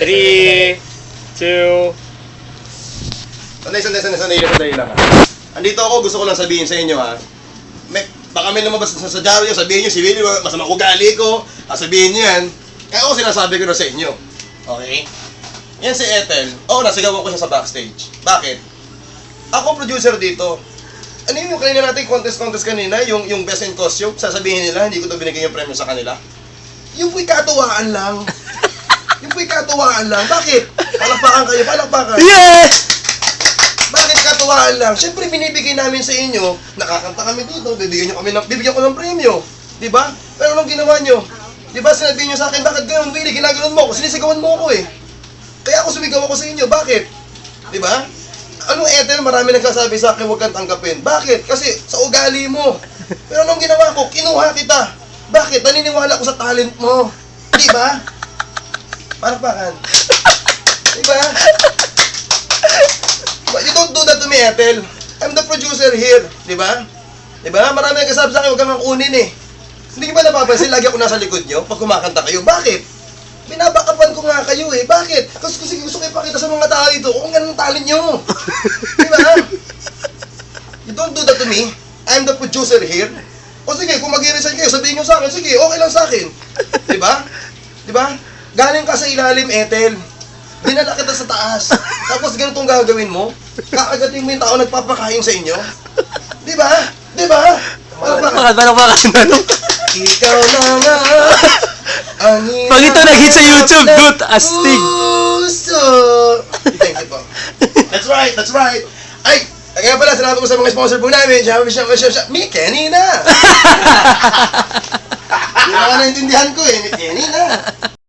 3, 2... Sandali lang ha. Andito ako, gusto ko lang sabihin sa inyo ha. Baka may lumabas sa dyaryo, sabihin nyo, si Willie, masama ugali ko. Sabihin nyo yan. Kaya ako sinasabi ko na sa inyo. Okay? Yan si Ethel. Nasigawan ko siya sa backstage. Bakit? Ako producer dito. Ano yung kanina natin contest kanina, yung best in costume, sasabihin nila, hindi ko to binigay yung premyo sa kanila. Yung po'y katuwaan lang. Bakit? Palakpakan kayo, palakpakan. Yes! Bakit katuwaan lang? Siyempre, binibigay namin sa inyo, nakakanta kami dito, bibigyan ko ng premyo. Diba? Pero anong ginawa nyo? Diba, sinabi nyo sa akin, bakit ganun, Willie? Ginaganon mo ako, sinisigawan mo ako eh. Kaya ako sumigaw ako sa inyo, bakit? Diba? Anong Ethel, marami nagsasabi sa akin, huwag kang tanggapin. Bakit? Kasi sa ugali mo. Pero anong ginawa ko? Kinuha kita. Bakit? Naniniwala ko sa talent mo. Diba? Palakpakan. Diba? You don't do that to me, Ethel. I'm the producer here. Diba? Diba? Marami nagsasabi sa akin, huwag kang kunin eh. Hindi ba napapansin, lagi ako nasa likod nyo pag kumakanta kayo? Bakit? Binabakapan ko nga kayo eh. Bakit? Kasi gusto ko ipakita sa mga tao ito kung ganun ang talent nyo. Diba? You don't do that to me. I'm the producer here. O sige, kung mag-i-resign kayo, sabihin nyo sa akin, sige, okay lang sa akin. Diba? Diba? Galing ka sa ilalim, Ethel. Dinala kita sa taas. Tapos ganitong gagawin mo. Kakagatin mo yung tao nagpapakain sa inyo. Diba? Diba? Palakpakan. Ikaw na nga ang Pag ito nag-hit sa YouTube, dude, astig. puso. Thank you po. That's right. Ay, kaya pala, salamat ko sa mga sponsor po namin. Mi Kenny na. Hindi na naintindihan ko eh. Mi Kenny na.